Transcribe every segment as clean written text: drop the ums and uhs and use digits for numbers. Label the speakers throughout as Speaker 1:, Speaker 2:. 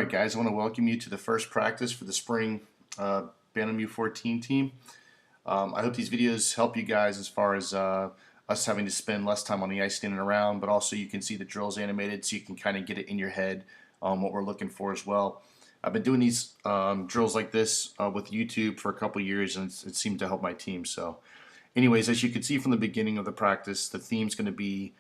Speaker 1: Alright guys, I want to welcome you to the first practice for the spring Bantam U14 team. I hope these videos help you guys as far as us having to spend less time on the ice standing around, but also you can see the drills animated so you can kind of get it in your head what we're looking for as well. I've been doing these drills like this with YouTube for a couple years, and it seemed to help my team. So anyways, as you can see from the beginning of the practice, the theme's going to be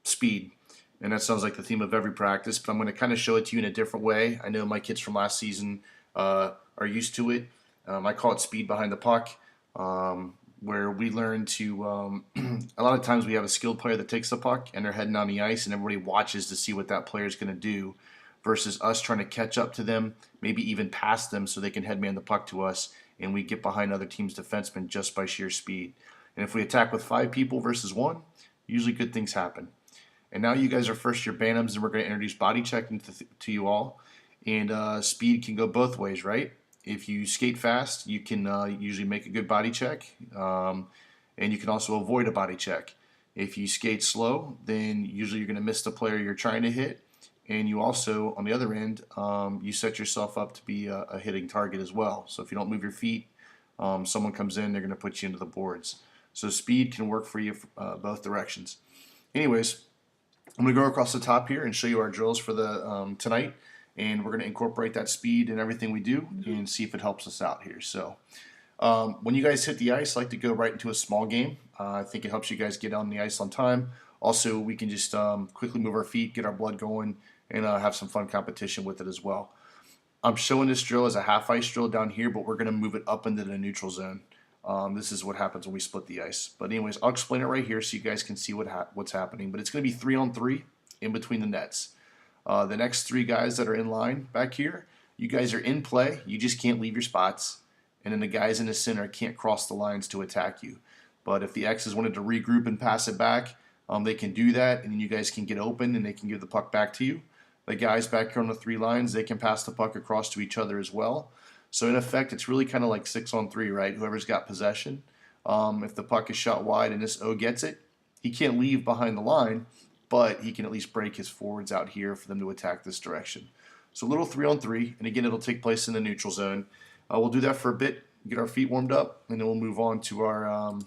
Speaker 1: speed. And that sounds like the theme of every practice, but I'm going to kind of show it to you in a different way. I know my kids from last season are used to it. I call it speed behind the puck, where we learn to, a lot of times we have a skilled player that takes the puck and they're heading on the ice and everybody watches to see what that player is going to do versus us trying to catch up to them, maybe even pass them so they can headman the puck to us, and we get behind other teams' defensemen just by sheer speed. And if we attack with 5 people versus 1, usually good things happen. And now you guys are first-year Bantams, and we're going to introduce body checking to you all. And speed can go both ways, right? If you skate fast, you can usually make a good body check, and you can also avoid a body check. If you skate slow, then usually you're going to miss the player you're trying to hit, and you also, on the other end, you set yourself up to be a hitting target as well. So if you don't move your feet, someone comes in, they're going to put you into the boards. So speed can work for you both directions. Anyways, I'm going to go across the top here and show you our drills for the tonight, and we're going to incorporate that speed in everything we do and see if it helps us out here. So when you guys hit the ice, I like to go right into a small game. I think it helps you guys get on the ice on time. Also, we can just quickly move our feet, get our blood going, and have some fun competition with it as well. I'm showing this drill as a half ice drill down here, but we're going to move it up into the neutral zone. This is what happens when we split the ice. But anyways, I'll explain it right here so you guys can see what's happening. But it's going to be 3-on-3 in between the nets. The next 3 guys that are in line back here, you guys are in play. You just can't leave your spots. And then the guys in the center can't cross the lines to attack you. But if the X's wanted to regroup and pass it back, they can do that. And then you guys can get open and they can give the puck back to you. The guys back here on the 3 lines, they can pass the puck across to each other as well. So in effect, it's really kind of like 6-on-3, right? Whoever's got possession. If the puck is shot wide and this O gets it, he can't leave behind the line, but he can at least break his forwards out here for them to attack this direction. So a little 3-on-3, and again, it'll take place in the neutral zone. We'll do that for a bit, get our feet warmed up, and then we'll move on to our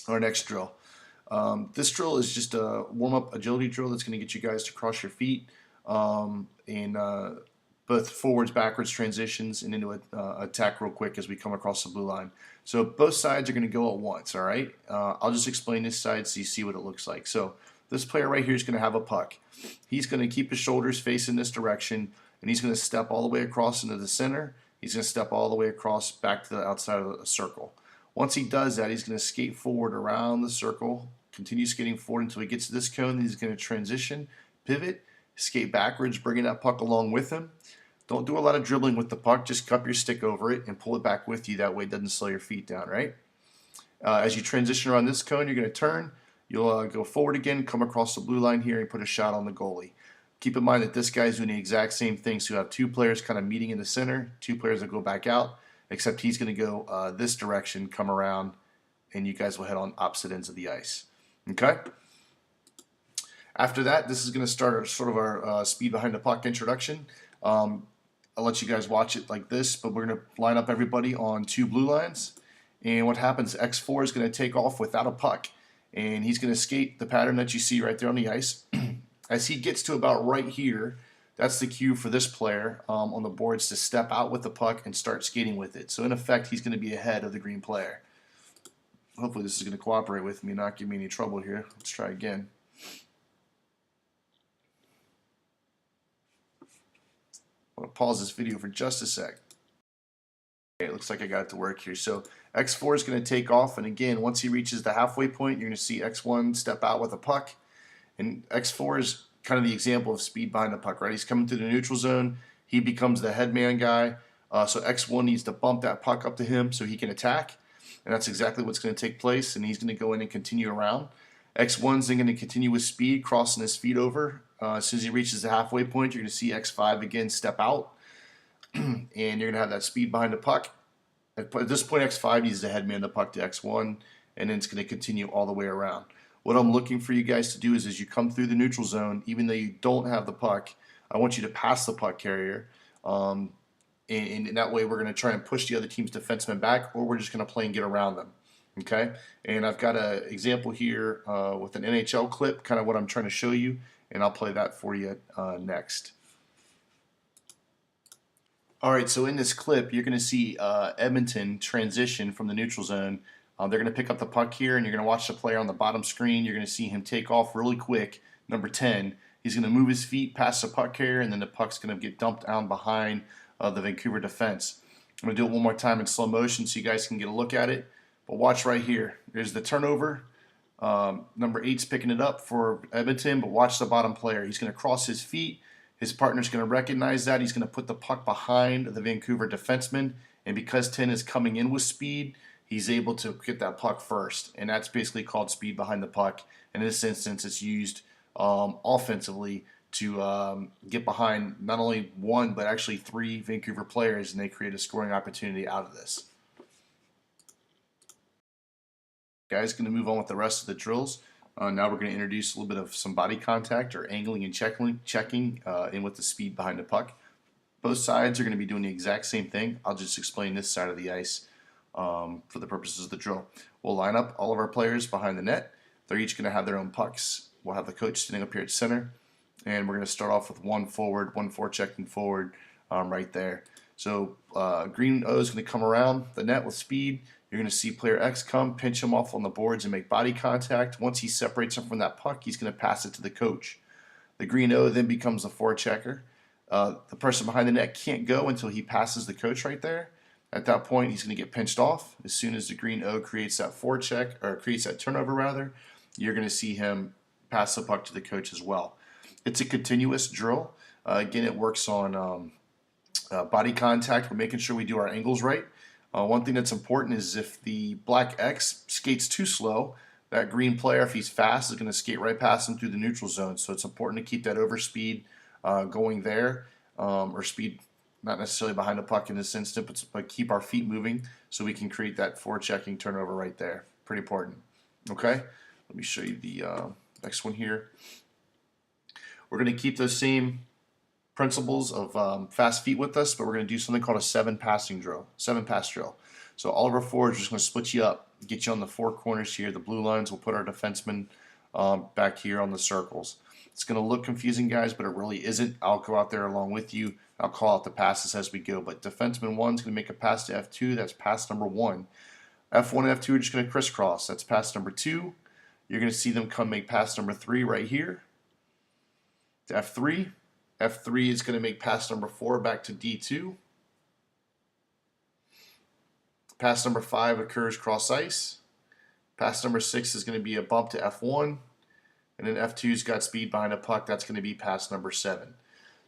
Speaker 1: next drill. This drill is just a warm-up agility drill that's going to get you guys to cross your feet and both forwards, backwards transitions, and into an attack real quick as we come across the blue line. So both sides are going to go at once, all right? I'll just explain this side so you see what it looks like. So this player right here is going to have a puck. He's going to keep his shoulders facing this direction, and he's going to step all the way across into the center. He's going to step all the way across back to the outside of the circle. Once he does that, he's going to skate forward around the circle, continue skating forward until he gets to this cone. He's going to transition, pivot, skate backwards, bringing that puck along with him. Don't do a lot of dribbling with the puck. Just cup your stick over it and pull it back with you. That way it doesn't slow your feet down, right? As you transition around this cone, you're going to turn. You'll go forward again, come across the blue line here, and put a shot on the goalie. Keep in mind that this guy's doing the exact same thing. So you have 2 players kind of meeting in the center, 2 players that go back out, except he's going to go this direction, come around, and you guys will head on opposite ends of the ice. Okay? After that, this is going to start sort of our speed behind the puck introduction. I'll let you guys watch it like this, but we're going to line up everybody on 2 blue lines. And what happens, X4 is going to take off without a puck. And he's going to skate the pattern that you see right there on the ice. As he gets to about right here, that's the cue for this player on the boards to step out with the puck and start skating with it. So in effect, he's going to be ahead of the green player. Hopefully this is going to cooperate with me and not give me any trouble here. Let's try again. I'm going to pause this video for just a sec. Okay, it looks like I got it to work here. So X4 is going to take off, and again, once he reaches the halfway point, you're going to see X1 step out with a puck. And X4 is kind of the example of speed behind the puck, right? He's coming through the neutral zone. He becomes the headman guy. So X1 needs to bump that puck up to him so he can attack. And that's exactly what's going to take place, and he's going to go in and continue around. X1's then going to continue with speed, crossing his feet over. As soon as he reaches the halfway point, you're going to see X5 again step out, and you're going to have that speed behind the puck. At this point, X5 needs to headman the puck to X1, and then it's going to continue all the way around. What I'm looking for you guys to do is as you come through the neutral zone, even though you don't have the puck, I want you to pass the puck carrier. And that way we're going to try and push the other team's defenseman back, or we're just going to play and get around them. Okay, and I've got an example here with an NHL clip, kind of what I'm trying to show you, and I'll play that for you next. All right, so in this clip, you're going to see Edmonton transition from the neutral zone. They're going to pick up the puck here, and you're going to watch the player on the bottom screen. You're going to see him take off really quick, number 10. He's going to move his feet past the puck carrier, and then the puck's going to get dumped down behind the Vancouver defense. I'm going to do it one more time in slow motion so you guys can get a look at it. But watch right here. There's the turnover. Number 8's picking it up for Edmonton, but watch the bottom player. He's going to cross his feet. His partner's going to recognize that. He's going to put the puck behind the Vancouver defenseman, and because 10 is coming in with speed, he's able to get that puck first, and that's basically called speed behind the puck. And in this instance, it's used offensively to get behind not only one, but actually 3 Vancouver players, and they create a scoring opportunity out of this. Guys, going to move on with the rest of the drills. Now we're going to introduce a little bit of some body contact or angling and checking in with the speed behind the puck. Both sides are going to be doing the exact same thing. I'll just explain this side of the ice for the purposes of the drill. We'll line up all of our players behind the net. They're each going to have their own pucks. We'll have the coach standing up here at center, and we're going to start off with one forechecking forward right there. So green O is going to come around the net with speed. You're going to see player X come, pinch him off on the boards, and make body contact. Once he separates him from that puck, he's going to pass it to the coach. The green O then becomes the forechecker. The person behind the net can't go until he passes the coach right there. At that point, he's going to get pinched off. As soon as the green O creates that forecheck, or creates that turnover rather, you're going to see him pass the puck to the coach as well. It's a continuous drill. Again, it works on body contact. We're making sure we do our angles right. One thing that's important is if the black X skates too slow, that green player, if he's fast, is going to skate right past him through the neutral zone. So it's important to keep that overspeed going there, or speed not necessarily behind the puck in this instance, but keep our feet moving so we can create that forechecking turnover right there. Pretty important. Okay, let me show you the next one here. We're going to keep those same principles of fast feet with us, but we're going to do something called a 7-pass drill. So all of our forwards are just going to split you up, get you on the 4 corners here. The blue lines will put our defensemen back here on the circles. It's going to look confusing, guys, but it really isn't. I'll go out there along with you. I'll call out the passes as we go. But defenseman 1 is going to make a pass to F2. That's pass number 1. F1 and F2 are just going to crisscross. That's pass number 2. You're going to see them come make pass number 3 right here to F3. F3 is going to make pass number 4 back to D2. Pass number 5 occurs cross ice. Pass number 6 is going to be a bump to F1. And then F2's got speed behind a puck. That's going to be pass number 7.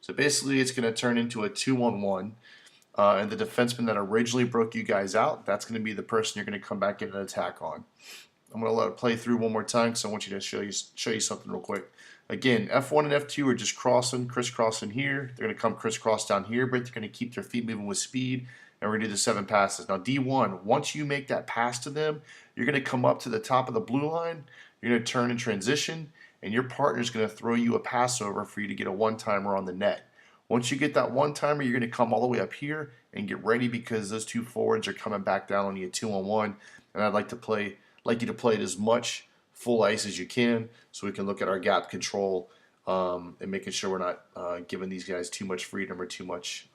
Speaker 1: So basically it's going to turn into a 2-on-1. And the defenseman that originally broke you guys out, that's going to be the person you're going to come back in and attack on. I'm going to let it play through one more time because I want you to show you something real quick. Again, F1 and F2 are just crisscrossing here. They're going to come crisscross down here, but they're going to keep their feet moving with speed, and we're going to do the 7 passes. Now, D1, once you make that pass to them, you're going to come up to the top of the blue line. You're going to turn and transition, and your partner's going to throw you a pass over for you to get a one-timer on the net. Once you get that one-timer, you're going to come all the way up here and get ready because those 2 forwards are coming back down on you 2-on-1, and I'd like you to play it as much full ice as you can so we can look at our gap control and making sure we're not giving these guys too much freedom or too much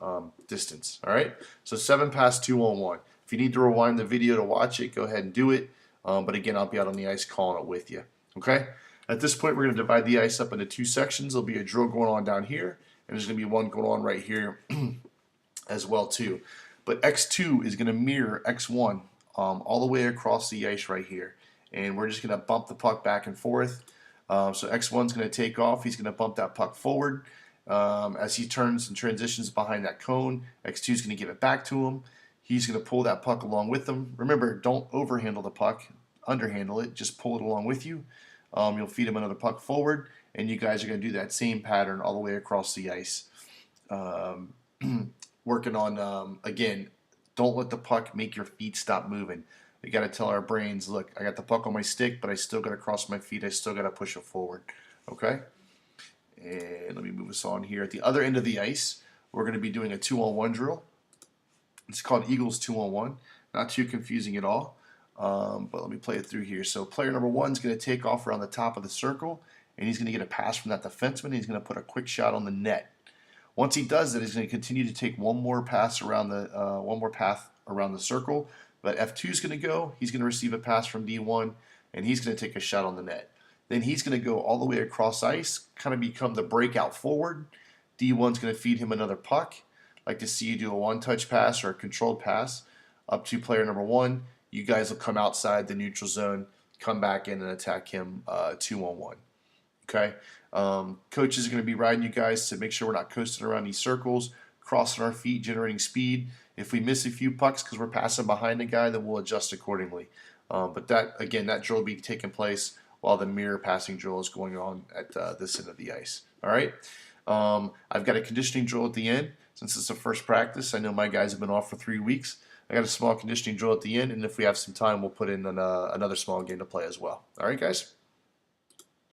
Speaker 1: distance. All right, so 7-pass 2-on-1. If you need to rewind the video to watch it, go ahead and do it. But again, I'll be out on the ice calling it with you. Okay, at this point, we're going to divide the ice up into 2 sections. There'll be a drill going on down here, and there's going to be one going on right here as well too. But X2 is going to mirror X1 all the way across the ice right here. And we're just going to bump the puck back and forth. So X1 is going to take off. He's going to bump that puck forward. As he turns and transitions behind that cone, X2 is going to give it back to him. He's going to pull that puck along with him. Remember, don't overhandle the puck, underhandle it. Just pull it along with you. You'll feed him another puck forward, and you guys are going to do that same pattern all the way across the ice. Working on, again, don't let the puck make your feet stop moving. We got to tell our brains, look, I got the puck on my stick, but I still got to cross my feet. I still got to push it forward. Okay? And let me move us on here. At the other end of the ice, we're going to be doing a 2-on-1 drill. It's called Eagles 2-on-1. Not too confusing at all. But let me play it through here. So player number 1 is going to take off around the top of the circle, and he's going to get a pass from that defenseman. And he's going to put a quick shot on the net. Once he does that, he's going to continue to take one more pass around the path around the circle. But F2 is going to go. He's going to receive a pass from D1, and he's going to take a shot on the net. Then he's going to go all the way across ice, kind of become the breakout forward. D1's going to feed him another puck. Like to see you do a one-touch pass or a controlled pass up to player number 1. You guys will come outside the neutral zone, come back in and attack him 2-on-1. Okay? Coaches are going to be riding you guys to make sure we're not coasting around these circles, crossing our feet, generating speed. If we miss a few pucks because we're passing behind a guy, then we'll adjust accordingly. But that drill will be taking place while the mirror passing drill is going on at this end of the ice. All right? I've got a conditioning drill at the end. Since it's the first practice, I know my guys have been off for 3 weeks. I got a small conditioning drill at the end, and if we have some time, we'll put in another small game to play as well. All right, guys?